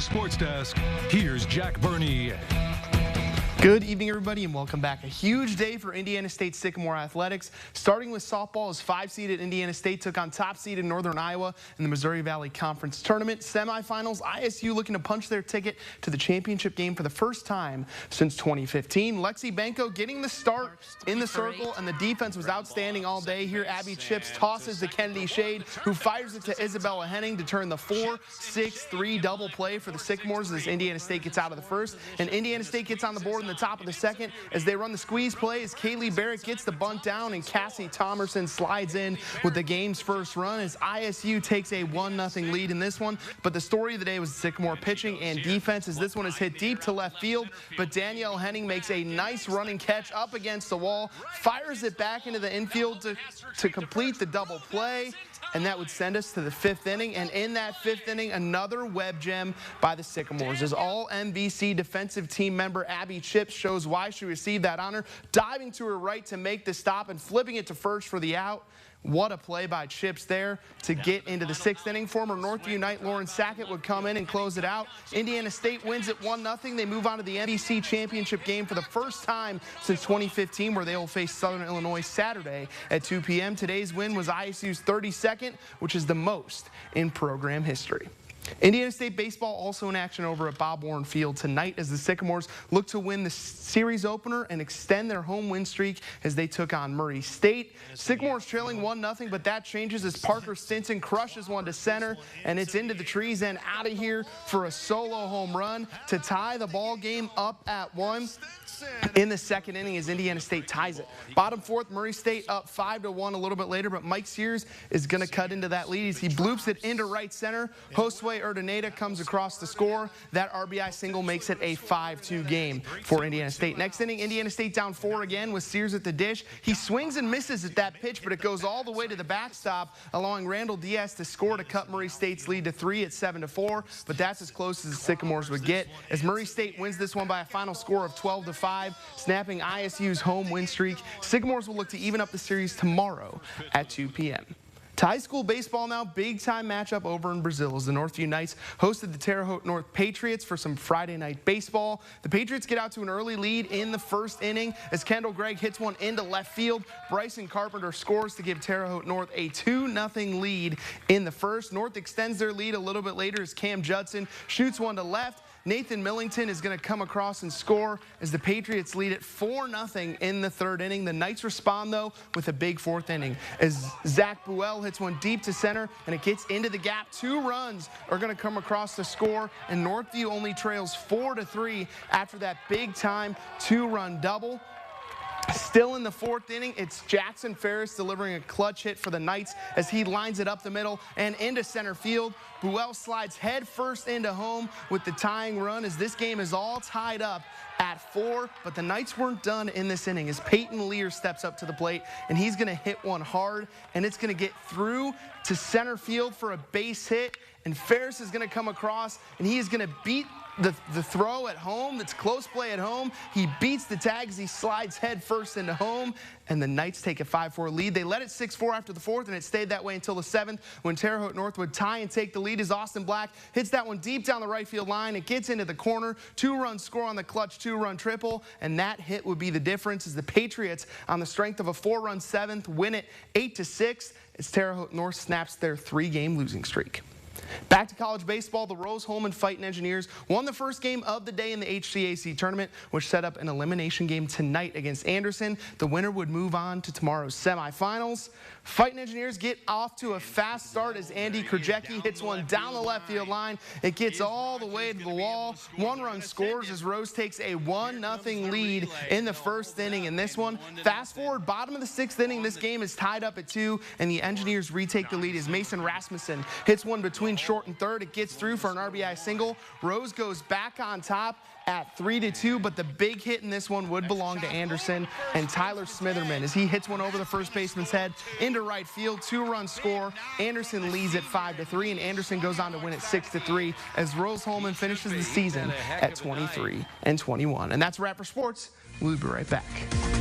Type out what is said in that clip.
Sports Desk, here's Jack Burney. Good evening, everybody, and welcome back. A huge day for Indiana State Sycamore Athletics. Starting with softball, as 5-seeded Indiana State took on top-seeded Northern Iowa in the Missouri Valley Conference Tournament. Semifinals, ISU looking to punch their ticket to the championship game for the first time since 2015. Lexi Benko getting the start in the circle, and the defense was outstanding all day. Here, Abby Chips tosses to Kennedy Shade, who fires it to Isabella Henning to turn the 4-6-3 double play for the Sycamores as Indiana State gets out of the first. And Indiana State gets on the board in the top of the second as they run the squeeze play as Kaylee Barrett gets the bunt down and Cassie Thomerson slides in with the game's first run as ISU takes a 1-0 lead in this one. But the story of the day was Sycamore pitching and defense as this one is hit deep to left field, but Danielle Henning makes a nice running catch up against the wall, fires it back into the infield to complete the double play. And that would send us to the 5th inning. And in that 5th inning, another web gem by the Sycamores as all-MVC defensive team member Abby Chips shows why she received that honor, diving to her right to make the stop and flipping it to first for the out. What a play by Chips there to get into the 6th inning. Former Northview Unite Lauren Sackett would come in and close it out. Indiana State wins it 1-0. They move on to the MVC championship game for the first time since 2015, where they will face Southern Illinois Saturday at 2 p.m. Today's win was ISU's 32nd, which is the most in program history. Indiana State baseball also in action over at Bob Warren Field tonight as the Sycamores look to win the series opener and extend their home win streak as they took on Murray State. Sycamores trailing 1-0, but that changes as Parker Stinson crushes one to center, and it's into the trees and out of here for a solo home run to tie the ball game up at 1 in the 2nd inning as Indiana State ties it. Bottom 4th, Murray State up 5-1 a little bit later, but Mike Sears is going to cut into that lead as he bloops it into right center. Josue Urdaneta comes across the score. That RBI single makes it a 5-2 game for Indiana State. Next inning, Indiana State down 4 again with Sears at the dish. He swings and misses at that pitch, but it goes all the way to the backstop, allowing Randall Diaz to score to cut Murray State's lead to 3 at 7-4, but that's as close as the Sycamores would get as Murray State wins this one by a final score of 12-5, snapping ISU's home win streak. Sycamores will look to even up the series tomorrow at 2 p.m. To high school baseball now, big-time matchup over in Brazil as the Northview Knights hosted the Terre Haute North Patriots for some Friday night baseball. The Patriots get out to an early lead in the 1st inning as Kendall Gregg hits one into left field. Bryson Carpenter scores to give Terre Haute North a 2-0 lead in the 1st. North extends their lead a little bit later as Cam Judson shoots one to left. Nathan Millington is going to come across and score as the Patriots lead it 4-0 in the 3rd inning. The Knights respond, though, with a big 4th inning as Zach Buell hits one deep to center, and it gets into the gap. 2 runs are going to come across the score, and Northview only trails 4-3 after that big-time 2-run double. Still in the 4th inning, it's Jackson Ferris delivering a clutch hit for the Knights as he lines it up the middle and into center field. Buell slides head first into home with the tying run as this game is all tied up at 4, but the Knights weren't done in this inning as Peyton Lear steps up to the plate, and he's going to hit one hard, and it's going to get through to center field for a base hit, and Ferris is going to come across, and he is going to beat the throw at home. That's close play at home. He beats the tag as he slides head first into home, and the Knights take a 5-4 lead. They led it 6-4 after the 4th, and it stayed that way until the 7th when Terre Haute North would tie and take the lead as Austin Black hits that one deep down the right field line. It gets into the corner. 2-run score on the clutch 2-run triple, and that hit would be the difference as the Patriots, on the strength of a 4-run 7th, win it 8-6 as Terre Haute North snaps their 3-game losing streak. Back to college baseball, the Rose-Hulman Fighting Engineers won the first game of the day in the HCAC tournament, which set up an elimination game tonight against Anderson. The winner would move on to tomorrow's semifinals. Fighting Engineers get off to a fast start as Andy Krajewski hits one down the left field line. It gets all the way to the wall. 1-run scores as Rose takes a 1-0 lead in the 1st inning in this one. Fast forward, bottom of the 6th inning, this game is tied up at 2, and the Engineers retake the lead as Mason Rasmussen hits one between short and third. It gets through for an RBI single. Rose goes back on top at 3-2, but the big hit in this one would belong to Anderson and Tyler Smitherman as he hits one over the first baseman's head into right field. 2-run score. Anderson leads at 5-3, and Anderson goes on to win at 6-3 as Rose-Hulman finishes the season at 23-21. And that's a wrap for sports. We'll be right back.